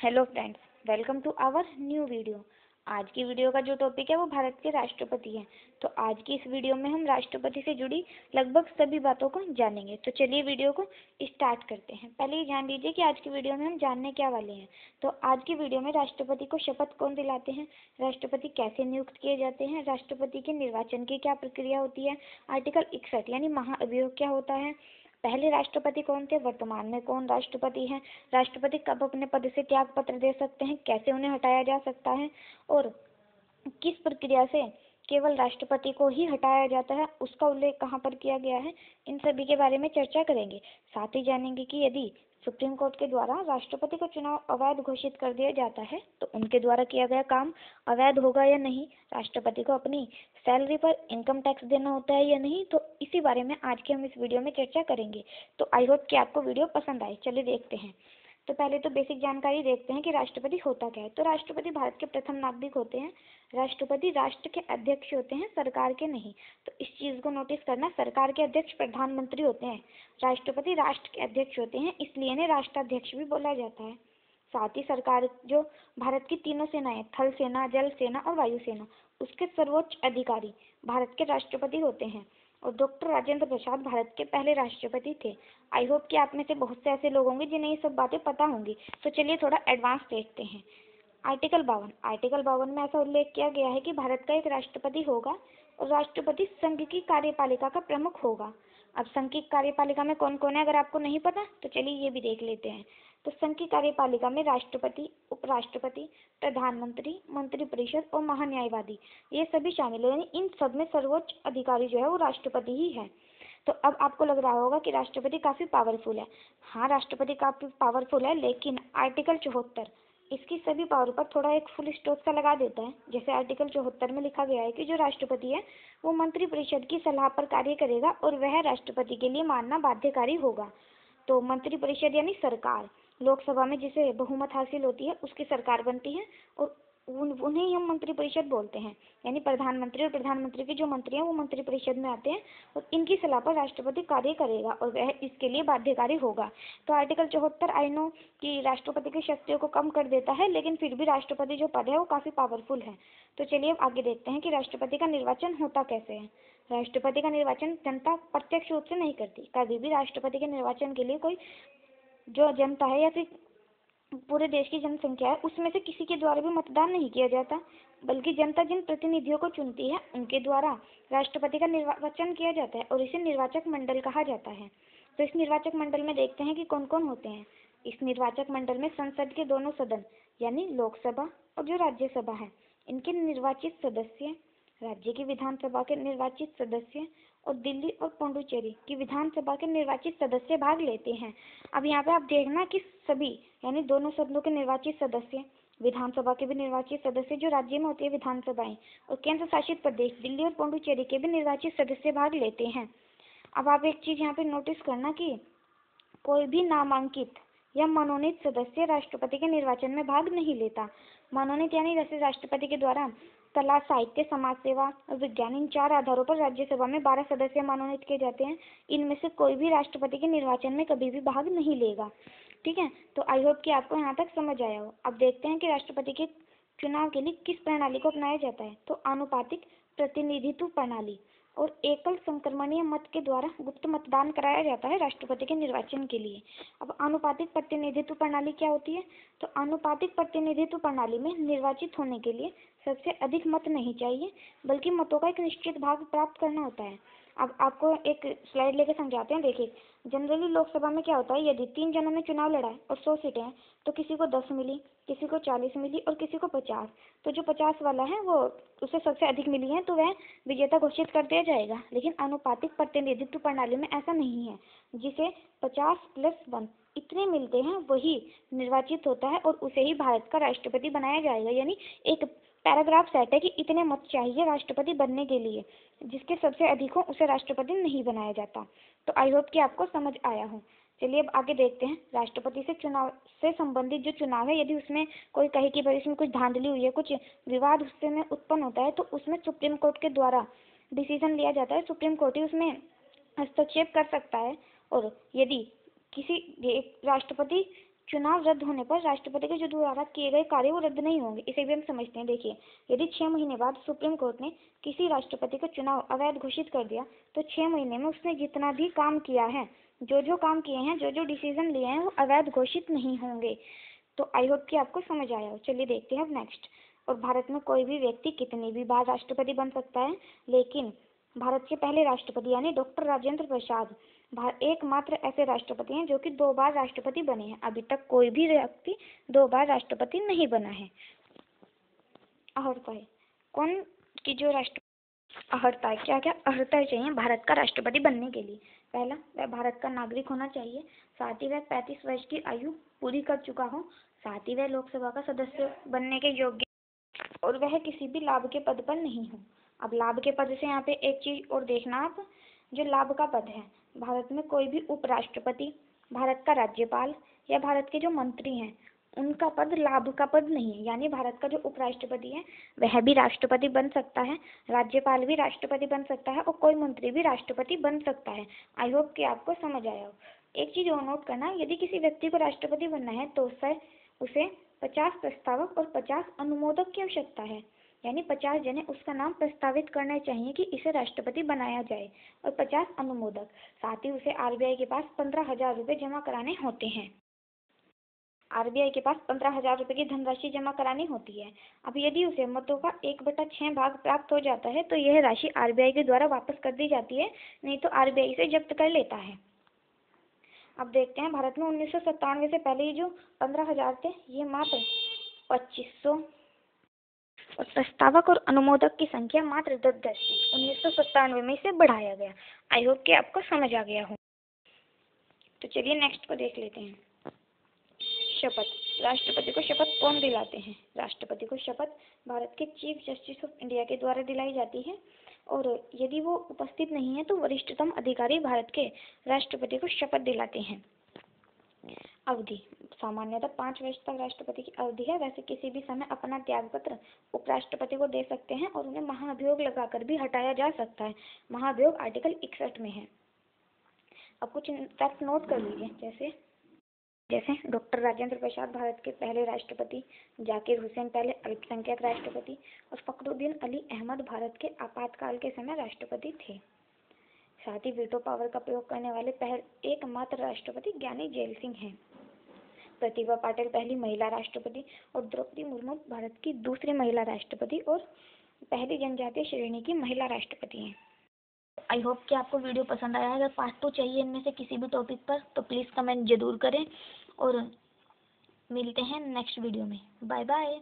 Hello friends, welcome to our new video. आज की video का जो टॉपिक है वो भारत के राष्ट्रपति हैं। तो आज की इस वीडियो में हम राष्ट्रपति से जुड़ी लगभग सभी बातों को जानेंगे। तो चलिए वीडियो को स्टार्ट करते हैं। पहले ये जान लीजिए कि आज की वीडियो में हम जानने क्या वाले हैं। तो आज की वीडियो में राष्ट्रपति को शपथ कौन दिलाते हैं, राष्ट्रपति कैसे नियुक्त किए जाते हैं, राष्ट्रपति के निर्वाचन की क्या प्रक्रिया होती है, आर्टिकल 61 यानी महाअभियोग क्या होता है, पहले राष्ट्रपति कौन थे, वर्तमान में कौन राष्ट्रपति हैं, राष्ट्रपति कब अपने पद से त्याग पत्र दे सकते हैं, कैसे उन्हें हटाया जा सकता है और किस प्रक्रिया से केवल राष्ट्रपति को ही हटाया जाता है, उसका उल्लेख कहाँ पर किया गया है, इन सभी के बारे में चर्चा करेंगे। साथ ही जानेंगे कि यदि सुप्रीम कोर्ट के द्वारा राष्ट्रपति का चुनाव अवैध घोषित कर दिया जाता है तो उनके द्वारा किया गया काम अवैध होगा या नहीं, राष्ट्रपति को अपनी सैलरी पर इनकम टैक्स देना होता है या नहीं। तो इसी बारे में आज के हम इस वीडियो में चर्चा करेंगे। तो आई होप कि आपको वीडियो पसंद आए। चलिए देखते हैं। तो पहले तो बेसिक जानकारी देखते हैं कि राष्ट्रपति होता क्या है। तो राष्ट्रपति भारत के प्रथम नागरिक होते हैं। राष्ट्रपति राष्ट्र के अध्यक्ष होते हैं, सरकार के नहीं। तो इस चीज़ को नोटिस करना, सरकार के अध्यक्ष प्रधानमंत्री होते हैं, राष्ट्रपति राष्ट्र के अध्यक्ष होते हैं, इसलिए इन्हें राष्ट्राध्यक्ष भी बोला जाता है। साथ ही सरकार जो भारत की तीनों सेनाएं, थल सेना, जल सेना और वायु सेना, उसके सर्वोच्च अधिकारी भारत के राष्ट्रपति होते हैं। और डॉक्टर राजेंद्र प्रसाद भारत के पहले राष्ट्रपति थे। आई होप कि आप में से बहुत से ऐसे लोग होंगे जिन्हें ये सब बातें पता होंगी। तो चलिए थोड़ा एडवांस देखते हैं। आर्टिकल 52 में ऐसा उल्लेख किया गया है कि भारत का एक राष्ट्रपति होगा और राष्ट्रपति संघ की कार्यपालिका का प्रमुख होगा। अब संघ की कार्यपालिका में कौन कौन है, अगर आपको नहीं पता तो चलिए ये भी देख लेते हैं। तो संघ की कार्यपालिका में राष्ट्रपति, उपराष्ट्रपति, प्रधानमंत्री, मंत्रिपरिषद और महान्यायवादी ये सभी शामिल है। यानी इन सब में सर्वोच्च अधिकारी जो है वो राष्ट्रपति ही है। तो अब आपको लग रहा होगा कि राष्ट्रपति काफी पावरफुल है। हाँ, राष्ट्रपति काफी पावरफुल है, लेकिन आर्टिकल 74 इसकी सभी पावर पर थोड़ा एक फुल स्टॉप सा लगा देता है। जैसे आर्टिकल 74 में लिखा गया है कि जो राष्ट्रपति है वो मंत्रिपरिषद की सलाह पर कार्य करेगा और वह राष्ट्रपति के लिए मानना बाध्यकारी होगा। तो मंत्रिपरिषद यानी सरकार, लोकसभा में जिसे बहुमत हासिल होती है उसकी सरकार बनती है और उन्हें ही हम मंत्रिपरिषद बोलते हैं। यानी प्रधानमंत्री और प्रधानमंत्री के जो मंत्री हैं वो मंत्रिपरिषद में आते हैं और इनकी सलाह पर राष्ट्रपति कार्य करेगा और वह इसके लिए बाध्यकारी होगा। तो आर्टिकल 74 आई नो कि राष्ट्रपति की शक्तियों को कम कर देता है, लेकिन फिर भी राष्ट्रपति जो पद है वो काफी पावरफुल है। तो चलिए अब आगे देखते हैं कि राष्ट्रपति का निर्वाचन होता कैसे है। राष्ट्रपति का निर्वाचन जनता प्रत्यक्ष रूप से नहीं करती। कभी भी राष्ट्रपति के निर्वाचन के लिए कोई जो जनता है या फिर पूरे देश की जनसंख्या है उसमें से किसी के द्वारा भी मतदान नहीं किया जाता, बल्कि जनता जिन प्रतिनिधियों को चुनती है उनके द्वारा राष्ट्रपति का निर्वाचन किया जाता है और इसे निर्वाचक मंडल कहा जाता है। तो इस निर्वाचक मंडल में देखते हैं कि कौन कौन होते हैं। इस निर्वाचक मंडल में संसद के दोनों सदन यानी लोकसभा और जो राज्यसभा है इनके निर्वाचित सदस्य, राज्य की विधानसभा के निर्वाचित सदस्य और दिल्ली और पुडुचेरी की विधानसभा के निर्वाचित सदस्य भाग लेते हैं। अब यहाँ पे आप देखना कि सभी यानी दोनों सदनों के निर्वाचित सदस्य, विधानसभा के भी निर्वाचित सदस्य जो राज्य में होती है विधानसभाएं, और केंद्र शासित प्रदेश दिल्ली और पुडुचेरी के भी निर्वाचित सदस्य भाग लेते हैं। अब आप एक चीज यहाँ पे नोटिस करना कि कोई भी नामांकित या मनोनीत सदस्य राष्ट्रपति के निर्वाचन में भाग नहीं लेता। मनोनीत यानी जैसे राष्ट्रपति के द्वारा कला, साहित्य, समाज सेवा और विज्ञान, इन 4 आधारों पर राज्यसभा में 12 सदस्य मनोनीत किए जाते हैं। इनमें से कोई भी राष्ट्रपति के निर्वाचन में कभी भी भाग नहीं लेगा। ठीक है, तो आई होप कि आपको यहाँ तक समझ आया हो। अब देखते हैं कि राष्ट्रपति के चुनाव के लिए किस प्रणाली को अपनाया जाता है। तो आनुपातिक प्रतिनिधित्व प्रणाली और एकल संक्रमणीय मत के द्वारा गुप्त मतदान कराया जाता है राष्ट्रपति के निर्वाचन के लिए। अब आनुपातिक प्रतिनिधित्व प्रणाली क्या होती है। तो आनुपातिक प्रतिनिधित्व प्रणाली में निर्वाचित होने के लिए सबसे अधिक मत नहीं चाहिए, बल्कि मतों का एक निश्चित भाग प्राप्त करना होता है। अब आपको एक स्लाइड लेके समझाते हैं। देखिए, जनरली लोकसभा में क्या होता है, यदि 3 जनों ने चुनाव लड़ा है और 100 सीटें हैं तो किसी को 10 मिली, किसी को 40 मिली और किसी को 50। तो जो 50 वाला है वो उसे सबसे अधिक मिली है तो वह विजेता घोषित कर दिया जाएगा। लेकिन आनुपातिक प्रतिनिधित्व प्रणाली में ऐसा नहीं है। जिसे 50+1 इतने मिलते हैं वही निर्वाचित होता है और उसे ही भारत का राष्ट्रपति बनाया जाएगा। यानी एक पैराग्राफ सेट है कि इतने मत चाहिए राष्ट्रपति बनने के लिए, जिसके सबसे अधिक हो उसे राष्ट्रपति नहीं बनाया जाता। तो आई होप कि आपको समझ आया हो। चलिए अब आगे देखते हैं राष्ट्रपति से चुनाव से संबंधित जो चुनाव है, यदि उसमें कोई कहे कि भाई इसमें कुछ धांधली हुई है, कुछ विवाद उससे में उत्पन्न होता है, तो उसमें सुप्रीम कोर्ट के द्वारा डिसीजन लिया जाता है। सुप्रीम कोर्ट ही उसमें हस्तक्षेप कर सकता है। और यदि किसी एक राष्ट्रपति चुनाव रद्द होने पर राष्ट्रपति के जो द्वारा किए गए कार्य वो रद्द नहीं होंगे। इसे भी हम समझते हैं। देखिए, यदि 6 महीने बाद सुप्रीम कोर्ट ने किसी राष्ट्रपति का चुनाव अवैध घोषित कर दिया तो 6 महीने में उसने जितना भी काम किया है, जो काम किए हैं, जो डिसीजन लिए हैं, वो अवैध घोषित नहीं होंगे। तो आई होप कि आपको समझ आया हो। चलिए देखते हैं अब नेक्स्ट। और भारत में कोई भी व्यक्ति कितनी भी बार राष्ट्रपति बन सकता है, लेकिन भारत के पहले राष्ट्रपति यानी डॉक्टर राजेंद्र प्रसाद एकमात्र ऐसे राष्ट्रपति हैं जो कि 2 बार राष्ट्रपति बने हैं। अभी तक कोई भी व्यक्ति 2 बार राष्ट्रपति नहीं बना है। अर्हता है कौन की जो अर्हता है, क्या क्या अर्हता चाहिए भारत का राष्ट्रपति बनने के लिए? पहला, वह भारत का नागरिक होना चाहिए। साथ ही वह 35 वर्ष की आयु पूरी कर चुका हो। साथ ही वह लोकसभा का सदस्य बनने के योग्य और वह किसी भी लाभ के पद पर नहीं हो। अब लाभ के पद से यहाँ पे एक चीज और देखना आप, जो लाभ का पद है, भारत में कोई भी उपराष्ट्रपति, भारत का राज्यपाल या भारत के जो मंत्री हैं, उनका पद लाभ का पद नहीं है। यानी भारत का जो उपराष्ट्रपति है वह भी राष्ट्रपति बन सकता है, राज्यपाल भी राष्ट्रपति बन सकता है और कोई मंत्री भी राष्ट्रपति बन सकता है। आई होप कि आपको समझ आया हो। एक चीज और नोट करना, यदि किसी व्यक्ति को राष्ट्रपति बनना है तो उसे 50 प्रस्तावक और 50 अनुमोदक की आवश्यकता है। यानी 50 जने उसका नाम प्रस्तावित करने चाहिए कि इसे राष्ट्रपति बनाया जाए और 50 अनुमोदक। साथ ही उसे आरबीआई के पास 15,000 रुपये जमा कराने होते हैं। आरबीआई के पास 15,000 रुपये की धनराशि जमा करानी होती है। अब यदि उसे मतों का 1/6 भाग प्राप्त हो जाता है तो यह राशि आरबीआई के द्वारा वापस कर दी जाती है, नहीं तो आरबीआई से जब्त कर लेता है। अब देखते हैं, भारत में 1997 से पहले ये जो 15,000 थे, ये मात्र 2500 और प्रस्तावक और अनुमोदक की संख्या मात्र 10 थी। 1997 में इसे बढ़ाया गया। आई होप कि आपको समझ आ गया हो। तो चलिए नेक्स्ट को देख लेते हैं। शपथ। राष्ट्रपति को शपथ कौन दिलाते हैं? राष्ट्रपति को शपथ भारत के चीफ जस्टिस ऑफ इंडिया के द्वारा दिलाई जाती है और यदि वो उपस्थित नहीं है तो वरिष्ठतम अधिकारी भारत के राष्ट्रपति को शपथ दिलाते हैं। अवधि। सामान्यतः 5 वर्ष तक राष्ट्रपति की अवधि है। वैसे किसी भी समय अपना त्यागपत्र उपराष्ट्रपति को दे सकते हैं और उन्हें महाभियोग लगाकर भी हटाया जा सकता है। महाभियोग आर्टिकल 61 में है। अब कुछ फैक्ट नोट कर लीजिए, जैसे डॉक्टर राजेंद्र प्रसाद भारत के पहले राष्ट्रपति, जाकिर हुसैन पहले अल्पसंख्यक राष्ट्रपति और फखरुद्दीन अली अहमद भारत के आपातकाल के समय राष्ट्रपति थे। साथ ही वीटो पावर का प्रयोग करने वाले एकमात्र राष्ट्रपति ज्ञानी जैल सिंह हैं। प्रतिभा पाटिल पहली महिला राष्ट्रपति और द्रौपदी मुर्मू भारत की दूसरी महिला राष्ट्रपति और पहली जनजातीय श्रेणी की महिला राष्ट्रपति हैं। आई होप कि आपको वीडियो पसंद आया। अगर पार्ट 2 चाहिए इनमें से किसी भी टॉपिक पर तो प्लीज़ कमेंट जरूर करें और मिलते हैं नेक्स्ट वीडियो में। Bye bye.